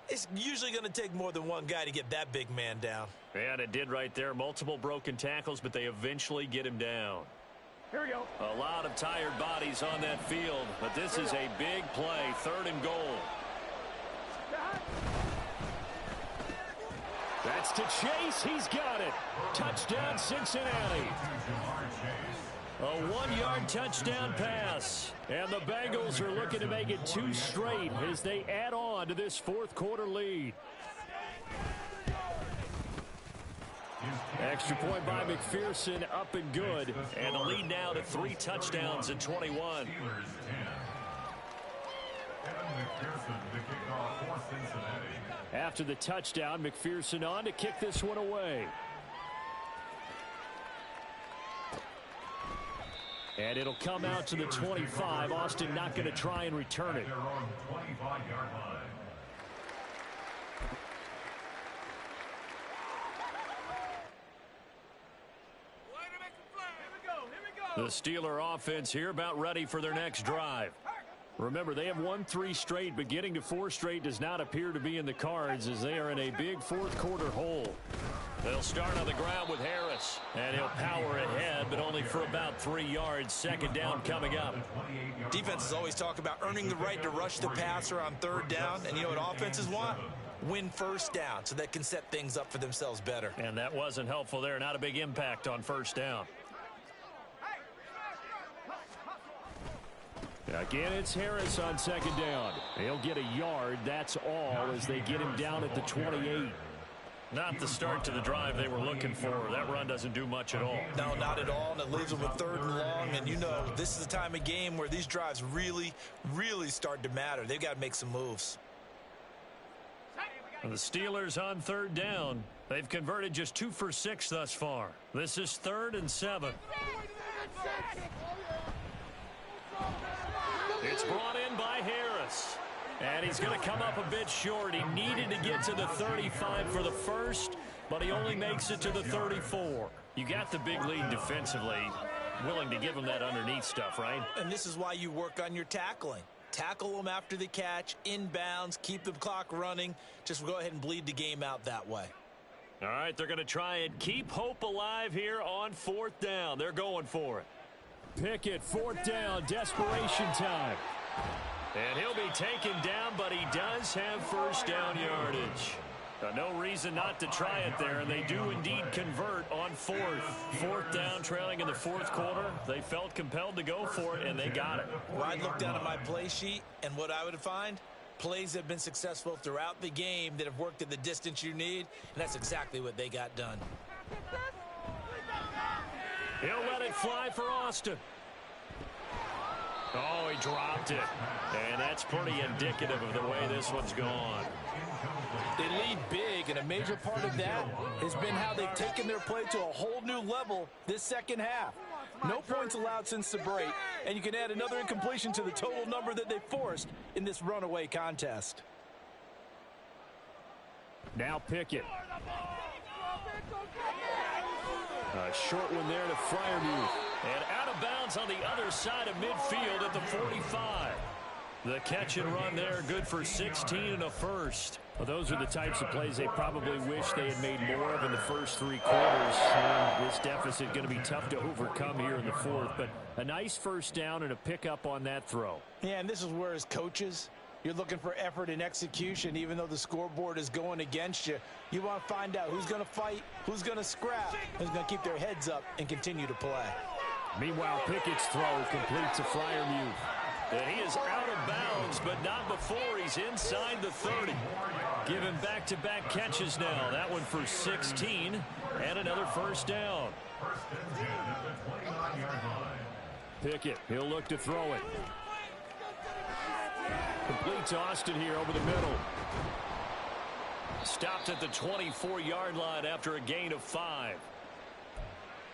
It's usually going to take more than one guy to get that big man down. And it did right there. Multiple broken tackles, but they eventually get him down. Here we go. A lot of tired bodies on that field, but this is a big play. 3rd and goal. That's to Chase. He's got it. Touchdown, Cincinnati. A 1-yard touchdown pass. And the Bengals are looking to make it 2 straight as they add on to this 4th quarter lead. Extra point by McPherson, up and good. And the lead now to 3 touchdowns in 21. After the touchdown, McPherson on to kick this one away. And it'll come out to the 25. Austin not going to try and return it. The Steeler offense here about ready for their next drive. Remember, they have won 3 straight, but getting to 4 straight does not appear to be in the cards as they are in a big 4th quarter hole. They'll start on the ground with Harris, and he'll power ahead, but only for about 3 yards. 2nd down coming up. Defenses always talk about earning the right to rush the passer on 3rd down, and you know what offenses want? Win 1st down so they can set things up for themselves better. And that wasn't helpful there. Not a big impact on 1st down. Again, it's Harris on 2nd down. He'll get a yard, that's all, as they get him down at the 28. Not the start to the drive they were looking for. That run doesn't do much at all. No, not at all, and it leaves them with 3rd and long, and you know this is the time of game where these drives really, really start to matter. They've got to make some moves. And the Steelers on 3rd down. They've converted just 2 for 6 thus far. This is 3rd and 7. It's brought in by Harris. And he's going to come up a bit short. He needed to get to the 35 for the first, but he only makes it to the 34. You got the big lead defensively. Willing to give him that underneath stuff, right? And this is why you work on your tackling. Tackle them after the catch, inbounds, keep the clock running. Just go ahead and bleed the game out that way. All right, they're going to try and keep hope alive here on 4th down. They're going for it. Pickett, 4th down, desperation time. And he'll be taken down, but he does have 1st down yardage. No reason not to try it there, and they do indeed convert on 4th. 4th down, trailing in the 4th quarter. They felt compelled to go for it, and they got it. Well, I'd look down at my play sheet, and what I would find, plays have been successful throughout the game that have worked at the distance you need, and that's exactly what they got done. He'll let let fly for Austin. Oh, he dropped it. And that's pretty indicative of the way this one's gone. They lead big, and a major part of that has been how they've taken their play to a whole new level this second half. No points allowed since the break, and you can add another incompletion to the total number that they forced in this runaway contest. Now Pickett. A short one there to Freiermuth. And out of bounds on the other side of midfield at the 45. The catch and run there, good for 16 and a first. Well, those are the types of plays they probably wish they had made more of in the first 3 quarters. And this deficit going to be tough to overcome here in the fourth. But a nice first down and a pickup on that throw. Yeah, and this is where as coaches, you're looking for effort and execution. Even though the scoreboard is going against you, you want to find out who's going to fight, who's going to scrap, who's going to keep their heads up and continue to play. Meanwhile, Pickett's throw complete to Freiermuth. And he is out of bounds, but not before he's inside the 30. Given back-to-back catches now. That one for 16 and another first down. Pickett, he'll look to throw it. Complete to Austin here over the middle. Stopped at the 24-yard line after a gain of 5.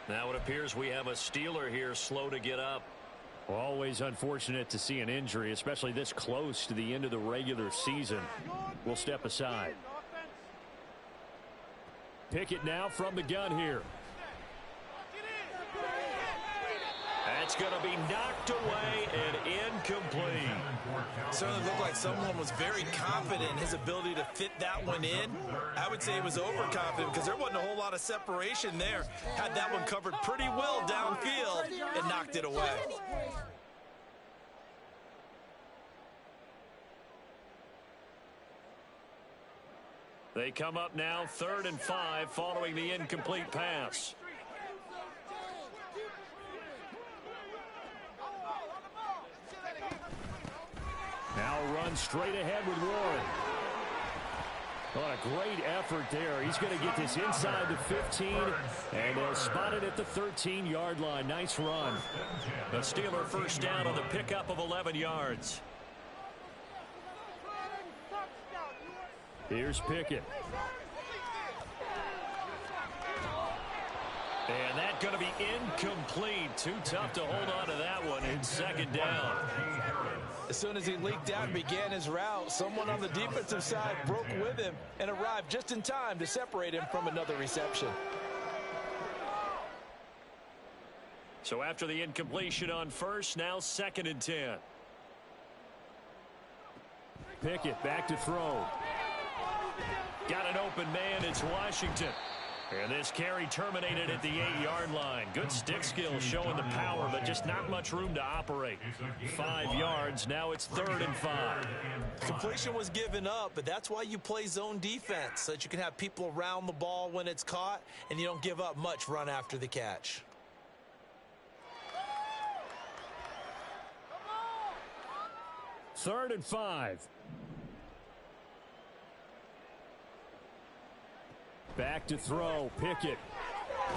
Now it appears we have a Steeler here slow to get up. Well, always unfortunate to see an injury, especially this close to the end of the regular season. We'll step aside. Pickett now from the gun here. That's going to be knocked away and incomplete. Certainly looked like someone was very confident in his ability to fit that one in. I would say he was overconfident because there wasn't a whole lot of separation there. Had that one covered pretty well downfield and knocked it away. They come up now 3rd and 5 following the incomplete pass. Now run straight ahead with Warren. What a great effort there. He's going to get this inside the 15, and they'll spot it at the 13-yard line. Nice run. The Steeler first down on the pickup of 11 yards. Here's Pickett. And that's going to be incomplete. Too tough to hold on to that one in 2nd down. As soon as he leaked out and began his route, someone on the defensive side broke with him and arrived just in time to separate him from another reception. So after the incompletion on first, now 2nd and 10. Pickett back to throw. Got an open man. It's Washington. And this carry terminated at the 8-yard line. Good stick skills showing the power, but just not much room to operate. 5 yards. Now it's 3rd and 5. Completion was given up, but that's why you play zone defense, so that you can have people around the ball when it's caught, and you don't give up much run after the catch. Third and 5. Back to throw. Pickett.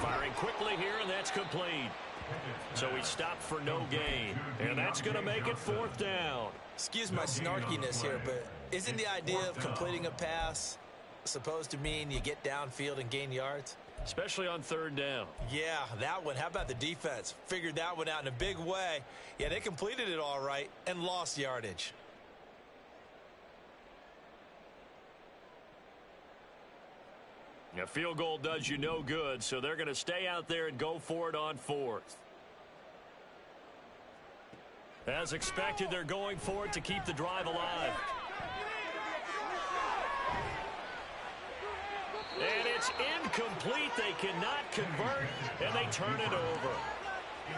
Firing quickly here, and that's complete. So he stopped for no gain. And that's going to make it 4th down. Excuse my snarkiness here, but isn't the idea of completing a pass supposed to mean you get downfield and gain yards? Especially on 3rd down. Yeah, that one. How about the defense? Figured that one out in a big way. Yeah, they completed it all right and lost yardage. A field goal does you no good, so they're going to stay out there and go for it on 4th. As expected, they're going for it to keep the drive alive. And it's incomplete. They cannot convert, and they turn it over.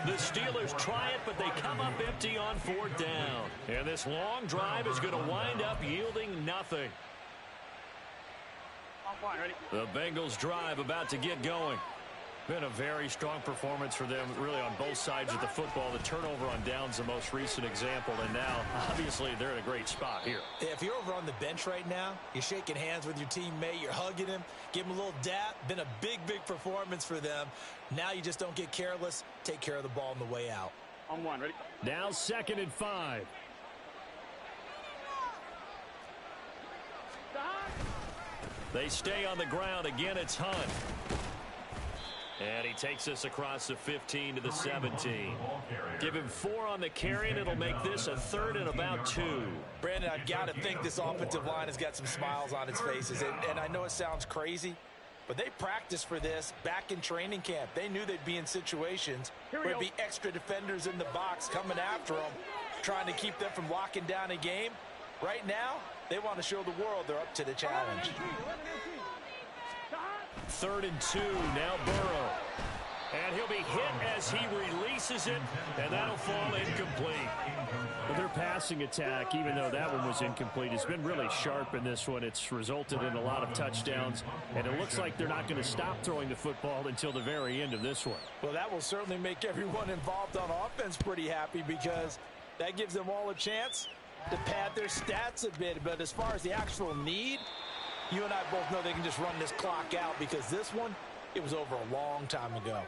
The Steelers try it, but they come up empty on 4th down. And this long drive is going to wind up yielding nothing. The Bengals drive about to get going. Been a very strong performance for them, really, on both sides of the football. The turnover on downs, the most recent example, and now, obviously, they're in a great spot here. Yeah, if you're over on the bench right now, you're shaking hands with your teammate, you're hugging him, give him a little dap. Been a big, big performance for them. Now you just don't get careless. Take care of the ball on the way out. On one, ready? Now 2nd and 5. They stay on the ground. Again, it's Hunt. And he takes this across the 15 to the 17. Give him 4 on the carry, and it'll make this a 3rd and about 2. Brandon, I've got to think this offensive line has got some smiles on its faces. And I know it sounds crazy, but they practiced for this back in training camp. They knew they'd be in situations where there'd be extra defenders in the box coming after them, trying to keep them from locking down a game. Right now, they want to show the world they're up to the challenge. 3rd and 2, now Burrow. And he'll be hit as he releases it, and that'll fall incomplete. Well, their passing attack, even though that one was incomplete, has been really sharp in this one. It's resulted in a lot of touchdowns, and it looks like they're not going to stop throwing the football until the very end of this one. Well, that will certainly make everyone involved on offense pretty happy, because that gives them all a chance to pad their stats a bit. But as far as the actual need, you and I both know they can just run this clock out, because this one, it was over a long time ago.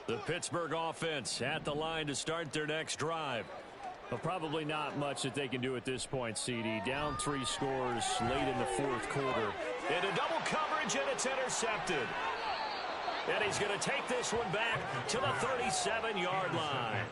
The Pittsburgh offense at the line to start their next drive. But probably not much that they can do at this point, CD. Down 3 scores late in the 4th quarter. Into double coverage, and it's intercepted. And he's going to take this one back to the 37-yard line.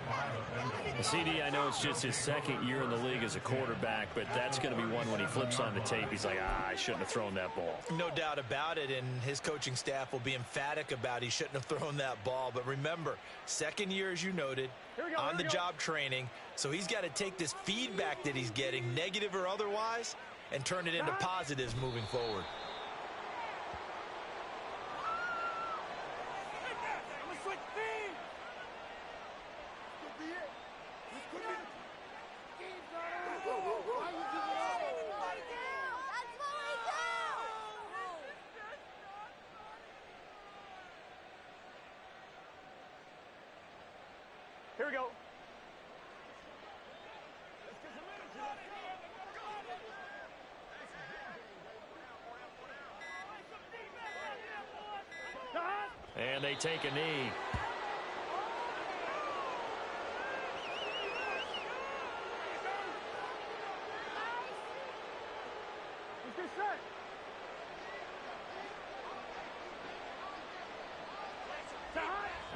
CD, I know it's just his 2nd year in the league as a quarterback, but that's going to be one when he flips on the tape. He's like, I shouldn't have thrown that ball. No doubt about it, and his coaching staff will be emphatic about he shouldn't have thrown that ball. But remember, 2nd year, as you noted, on-the-job training, so he's got to take this feedback that he's getting, negative or otherwise, and turn it into positives moving forward. Here we go. And they take a knee.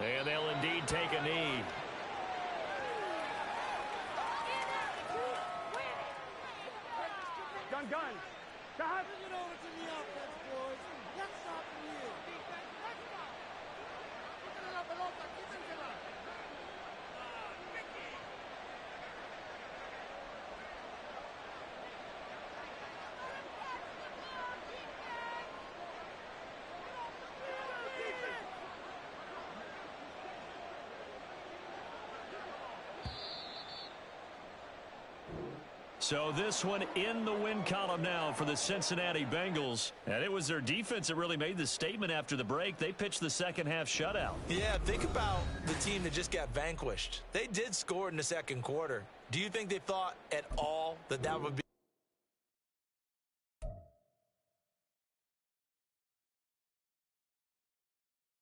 And they'll indeed take a knee. Gun. Bring it over to the offense, boys. Let's stop from here. Let's go. Quítenle la pelota, quítensela. So this one in the win column now for the Cincinnati Bengals. And it was their defense that really made the statement after the break. They pitched the second half shutout. Yeah, think about the team that just got vanquished. They did score in the 2nd quarter. Do you think they thought at all that that would be